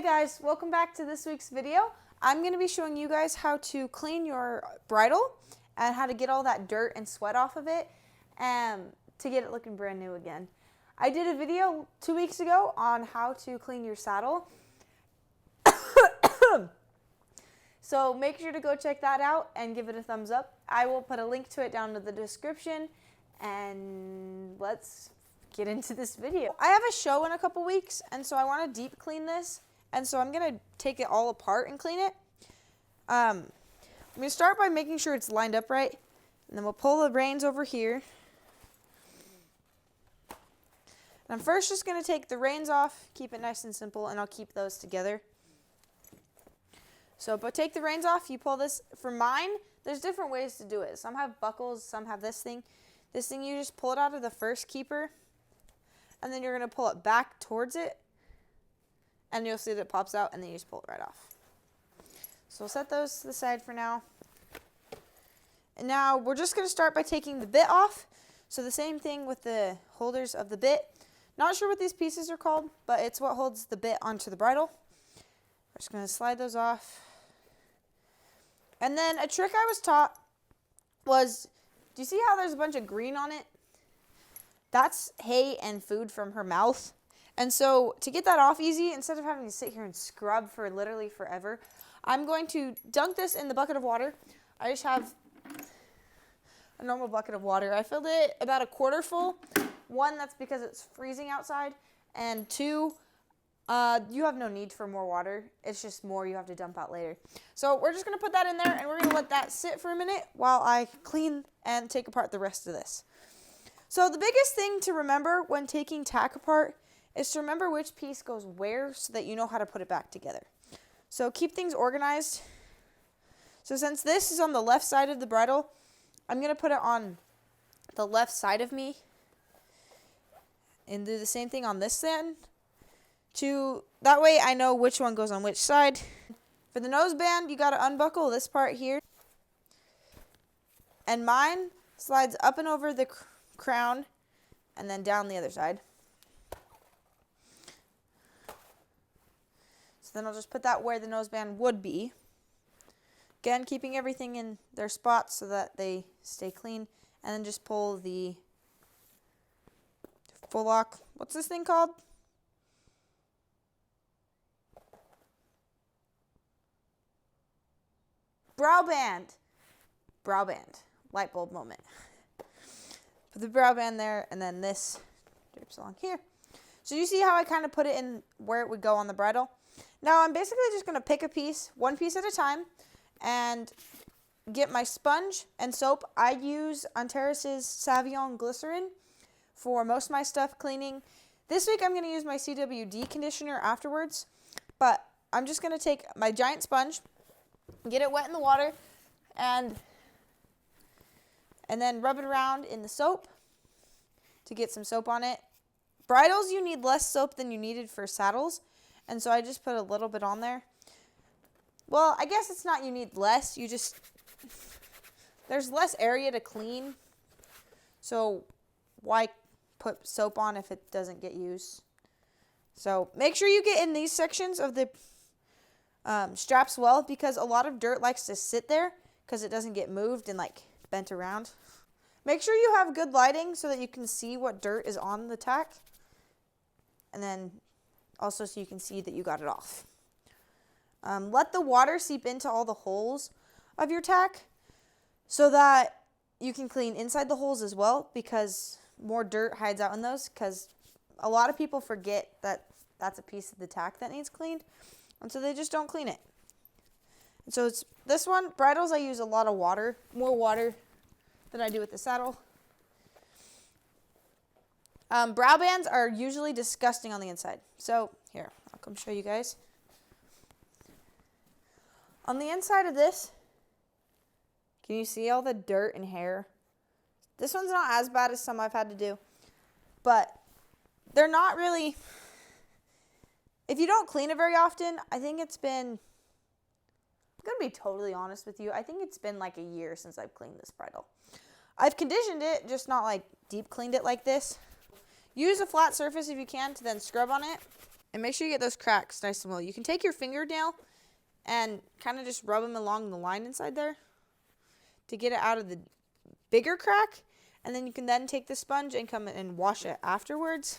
Hey guys, welcome back to this week's video. I'm going to be showing you guys how to clean your bridle and how to get all that dirt and sweat off of it and to get it looking brand new again. I did a video 2 weeks ago on how to clean your saddle. So make sure to go check that out and give it a thumbs up. I will put a link to it down in the description, and let's get into this video. I have a show in a couple weeks, and so I want to deep clean this, and so I'm going to take it all apart and clean it. I'm going to start by making sure it's lined up right, and then we'll pull the reins over here. And I'm first just going to take the reins off, keep it nice and simple, and I'll keep those together. So, but take the reins off, you pull this. For mine, there's different ways to do it. Some have buckles, some have this thing. This thing, you just pull it out of the first keeper, and then you're going to pull it back towards it, and you'll see that it pops out, and then you just pull it right off. So we'll set those to the side for now. And now we're just going to start by taking the bit off. So the same thing with the holders of the bit. Not sure what these pieces are called, but it's what holds the bit onto the bridle. We're just going to slide those off. And then a trick I was taught was, do you see how there's a bunch of green on it? That's hay and food from her mouth. And so to get that off easy, instead of having to sit here and scrub for literally forever, I'm going to dunk this in the bucket of water. I just have a normal bucket of water. I filled it about a quarter full. One, that's because it's freezing outside. And two, you have no need for more water. It's just more you have to dump out later. So we're just going to put that in there, and we're going to let that sit for a minute while I clean and take apart the rest of this. So the biggest thing to remember when taking tack apart is to remember which piece goes where so that you know how to put it back together. So keep things organized. So since this is on the left side of the bridle, I'm going to put it on the left side of me and do the same thing on this end. That way I know which one goes on which side. For the noseband, you got to unbuckle this part here. And mine slides up and over the crown and then down the other side. So then I'll just put that where the noseband would be. Again, keeping everything in their spots so that they stay clean. And then just pull the full lock. What's this thing called? Brow band. Brow band. Light bulb moment. Put the brow band there, and then this drapes along here. So you see how I kind of put it in where it would go on the bridle? Now I'm basically just going to pick a piece, one piece at a time, and get my sponge and soap. I use Antares' Savion Glycerin for most of my stuff cleaning. This week I'm going to use my CWD conditioner afterwards, but I'm just going to take my giant sponge, get it wet in the water, and then rub it around in the soap to get some soap on it. Bridles, you need less soap than you needed for saddles, and so I just put a little bit on there. Well, I guess it's not you need less, there's less area to clean, so why put soap on if it doesn't get used? So make sure you get in these sections of the straps well, because a lot of dirt likes to sit there because it doesn't get moved and like bent around. Make sure you have good lighting so that you can see what dirt is on the tack, and then also so you can see that you got it off. Let the water seep into all the holes of your tack so that you can clean inside the holes as well, because more dirt hides out in those, because a lot of people forget that that's a piece of the tack that needs cleaned, and so they just don't clean it. And so it's this one, bridles, I use a lot of water, more water than I do with the saddle. Brow bands are usually disgusting on the inside. So here, I'll come show you guys. On the inside of this, can you see all the dirt and hair? This one's not as bad as some I've had to do, but they're not really, if you don't clean it very often, I think it's been, I'm going to be totally honest with you, I think it's been like a year since I've cleaned this bridle. I've conditioned it, just not like deep cleaned it like this. Use a flat surface if you can to then scrub on it. And make sure you get those cracks nice and well. You can take your fingernail and kind of just rub them along the line inside there to get it out of the bigger crack. And then you can then take the sponge and come in and wash it afterwards.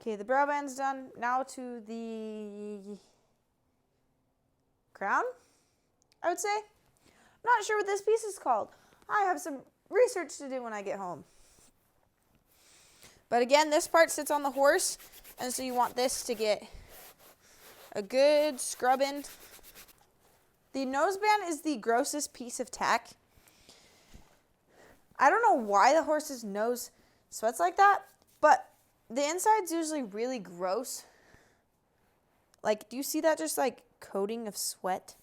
Okay, the brow band's done. Now to the crown, I would say. I'm not sure what this piece is called. I have some research to do when I get home. But again, this part sits on the horse, and so you want this to get a good scrub in. The noseband is the grossest piece of tack. I don't know why the horse's nose sweats like that, but the inside's usually really gross. Like, do you see that just like coating of sweat?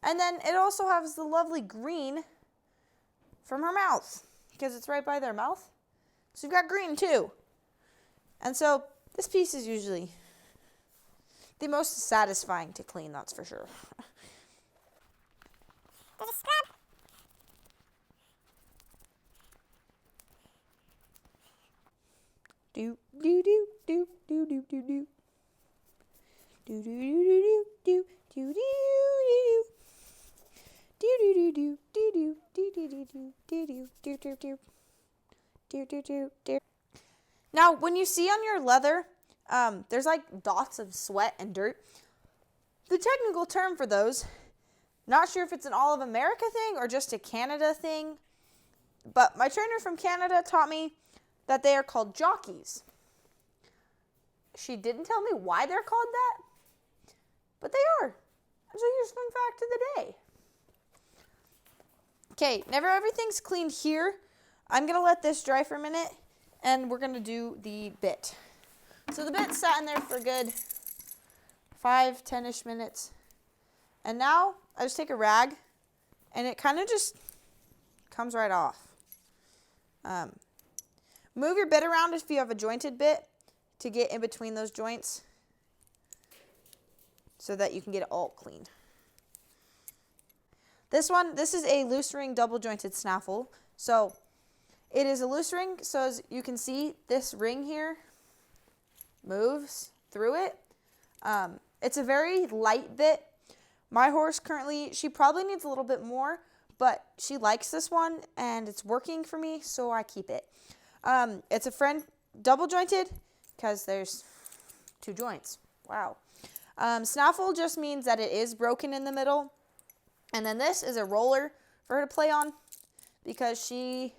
And then it also has the lovely green from her mouth, because it's right by their mouth. So you've got green too. And so this piece is usually the most satisfying to clean, that's for sure. There's a scrub. Do do do do do do do do. Do do do do do do do. Now, when you see on your leather, there's like dots of sweat and dirt. The technical term for those, not sure if it's an all of America thing or just a Canada thing, but my trainer from Canada taught me that they are called jockeys. She didn't tell me why they're called that, but they are. And so here's a fun fact of the day. Okay, never everything's cleaned here. I'm going to let this dry for a minute, and we're going to do the bit. So the bit sat in there for a good 5-10-ish minutes. And now I just take a rag, and it kind of just comes right off. Move your bit around if you have a jointed bit to get in between those joints so that you can get it all cleaned. This is a loose ring double jointed snaffle. So it is a loose ring, so as you can see, this ring here moves through it. It's a very light bit. My horse currently, she probably needs a little bit more, but she likes this one and it's working for me, so I keep it. It's a friend double jointed because there's 2 joints. Wow. Snaffle just means that it is broken in the middle. And then this is a roller for her to play on because she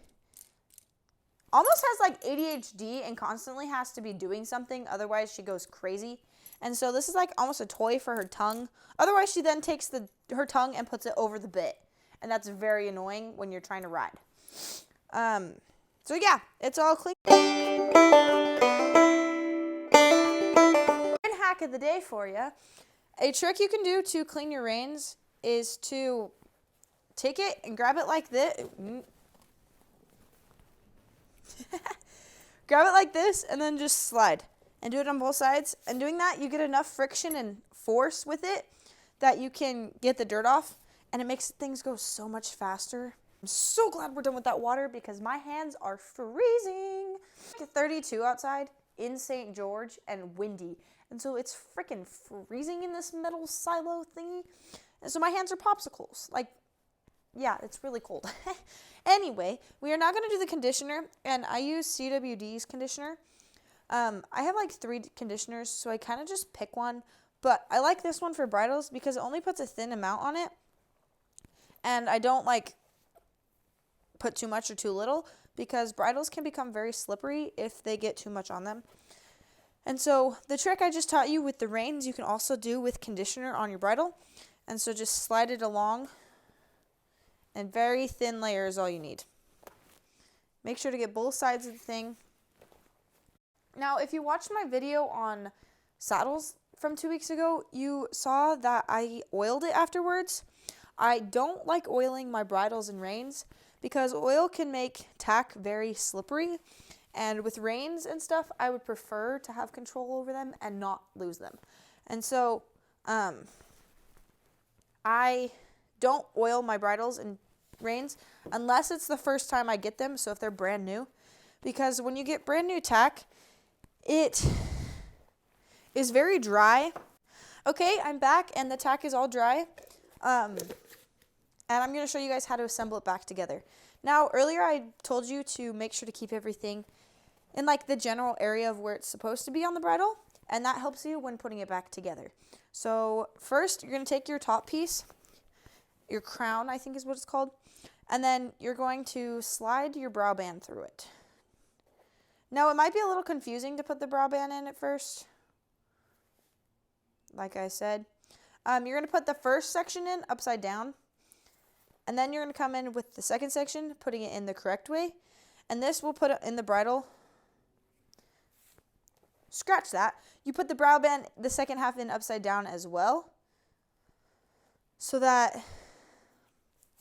almost has like ADHD and constantly has to be doing something. Otherwise, she goes crazy. And so this is like almost a toy for her tongue. Otherwise, she then takes her tongue and puts it over the bit. And that's very annoying when you're trying to ride. So yeah, it's all clean. Hack of the day for you. A trick you can do to clean your reins is to take it and grab it like this. Grab it like this and then just slide. And do it on both sides. And doing that, you get enough friction and force with it that you can get the dirt off. And it makes things go so much faster. I'm so glad we're done with that water because my hands are freezing. It's 32 outside in St. George and windy. And so it's freaking freezing in this metal silo thingy. And so my hands are popsicles. Like, yeah, it's really cold. Anyway, we are now going to do the conditioner. And I use CWD's conditioner. I have like 3 conditioners, so I kind of just pick one. But I like this one for bridles because it only puts a thin amount on it. And I don't like put too much or too little because bridles can become very slippery if they get too much on them. And so the trick I just taught you with the reins, you can also do with conditioner on your bridle. And so just slide it along, and very thin layer is all you need. Make sure to get both sides of the thing. Now, if you watched my video on saddles from 2 weeks ago, you saw that I oiled it afterwards. I don't like oiling my bridles and reins because oil can make tack very slippery. And with reins and stuff, I would prefer to have control over them and not lose them. And so I don't oil my bridles and reins unless it's the first time I get them, so if they're brand new. Because when you get brand new tack, It is very dry. Okay, I'm back and the tack is all dry. And I'm going to show you guys how to assemble it back together. Now, earlier I told you to make sure to keep everything in like the general area of where it's supposed to be on the bridle, and that helps you when putting it back together. So first, you're going to take your top piece, your crown, I think is what it's called, and then you're going to slide your brow band through it. Now, it might be a little confusing to put the brow band in at first. Like I said, you're going to put the first section in upside down, and then you're going to come in with the second section, putting it in the correct way, and this will put it in the bridle. Scratch that. You put the brow band, the second half in upside down as well, so that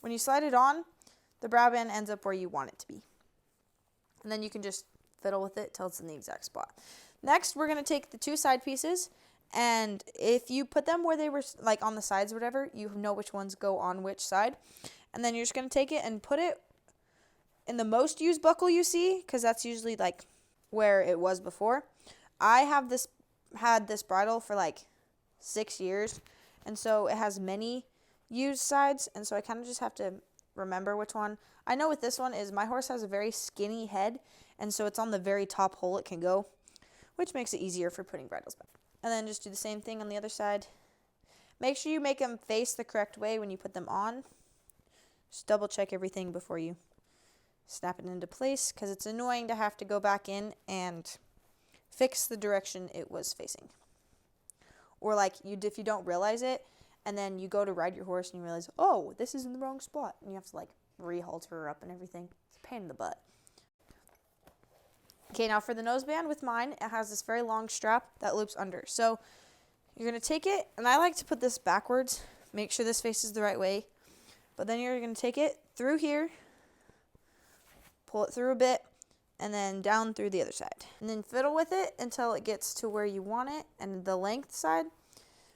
when you slide it on, the brow band ends up where you want it to be. And then you can just fiddle with it till it's in the exact spot. Next, we're going to take the two side pieces, and if you put them where they were like on the sides or whatever, you know which ones go on which side. And then you're just going to take it and put it in the most used buckle you see, because that's usually like where it was before. I had this bridle for like 6 years, and so it has many used sides, and so I kind of just have to remember which one. I know with this one is my horse has a very skinny head, and so it's on the very top hole it can go, which makes it easier for putting bridles back. And then just do the same thing on the other side. Make sure you make them face the correct way when you put them on. Just double check everything before you snap it into place, because it's annoying to have to go back in and fix the direction it was facing. Or like if you don't realize it, and then you go to ride your horse and you realize, oh, this is in the wrong spot, and you have to like re-halter her up and everything. It's a pain in the butt. Okay, now for the noseband with mine, it has this very long strap that loops under. So you're going to take it, and I like to put this backwards, make sure this faces the right way. But then you're going to take it through here, pull it through a bit, and then down through the other side. And then fiddle with it until it gets to where you want it and the length side,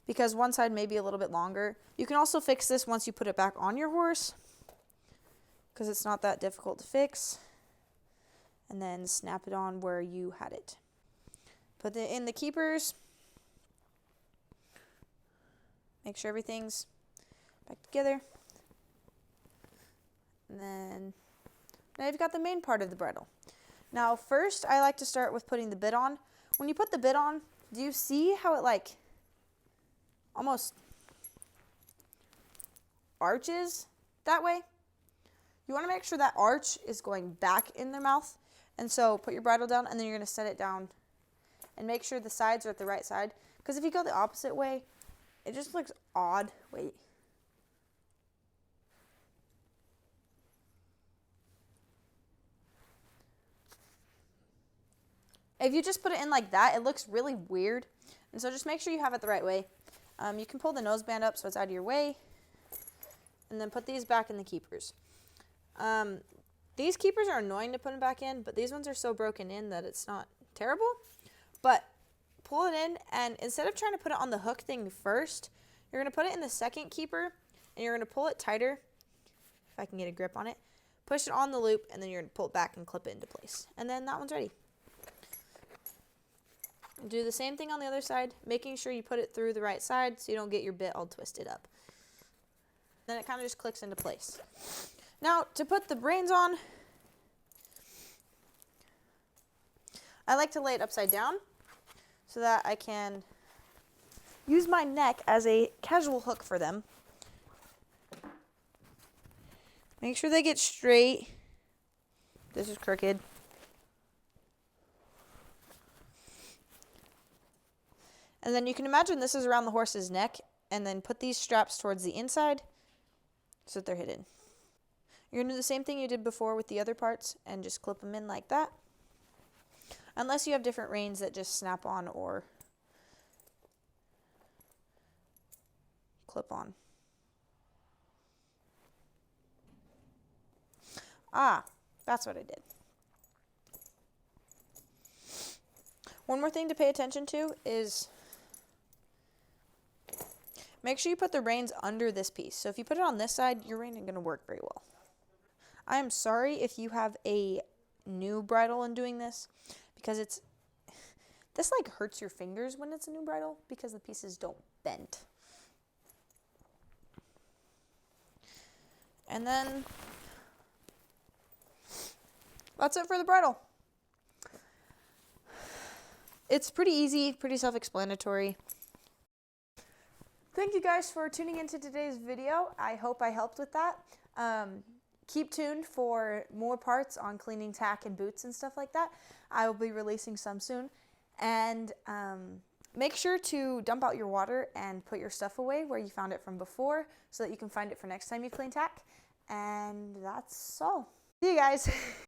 because one side may be a little bit longer. You can also fix this once you put it back on your horse, because it's not that difficult to fix. And then snap it on where you had it. Put it in the keepers. Make sure everything's back together. And then now you've got the main part of the bridle. Now first, I like to start with putting the bit on. When you put the bit on, do you see how it like almost arches that way? You want to make sure that arch is going back in their mouth. And so put your bridle down, and then you're going to set it down and make sure the sides are at the right side. Because if you go the opposite way, it just looks odd. Wait. If you just put it in like that, it looks really weird. And so just make sure you have it the right way. You can pull the noseband up so it's out of your way. And then put these back in the keepers. These keepers are annoying to put them back in, but these ones are so broken in that it's not terrible. But pull it in, and instead of trying to put it on the hook thing first, you're going to put it in the second keeper, and you're going to pull it tighter, if I can get a grip on it. Push it on the loop, and then you're going to pull it back and clip it into place. And then that one's ready. Do the same thing on the other side, making sure you put it through the right side so you don't get your bit all twisted up. Then it kind of just clicks into place. Now, to put the reins on, I like to lay it upside down so that I can use my neck as a casual hook for them. Make sure they get straight. This is crooked. And then you can imagine this is around the horse's neck, and then put these straps towards the inside so that they're hidden. You're going to do the same thing you did before with the other parts and just clip them in like that. Unless you have different reins that just snap on or clip on. Ah, that's what I did. One more thing to pay attention to is make sure you put the reins under this piece. So if you put it on this side, your rein isn't going to work very well. I am sorry if you have a new bridle in doing this, because This like hurts your fingers when it's a new bridle because the pieces don't bend. And then that's it for the bridle. It's pretty easy, pretty self-explanatory. Thank you guys for tuning into today's video. I hope I helped with that. Keep tuned for more parts on cleaning tack and boots and stuff like that. I will be releasing some soon. And make sure to dump out your water and put your stuff away where you found it from before so that you can find it for next time you clean tack. And that's all. See you guys.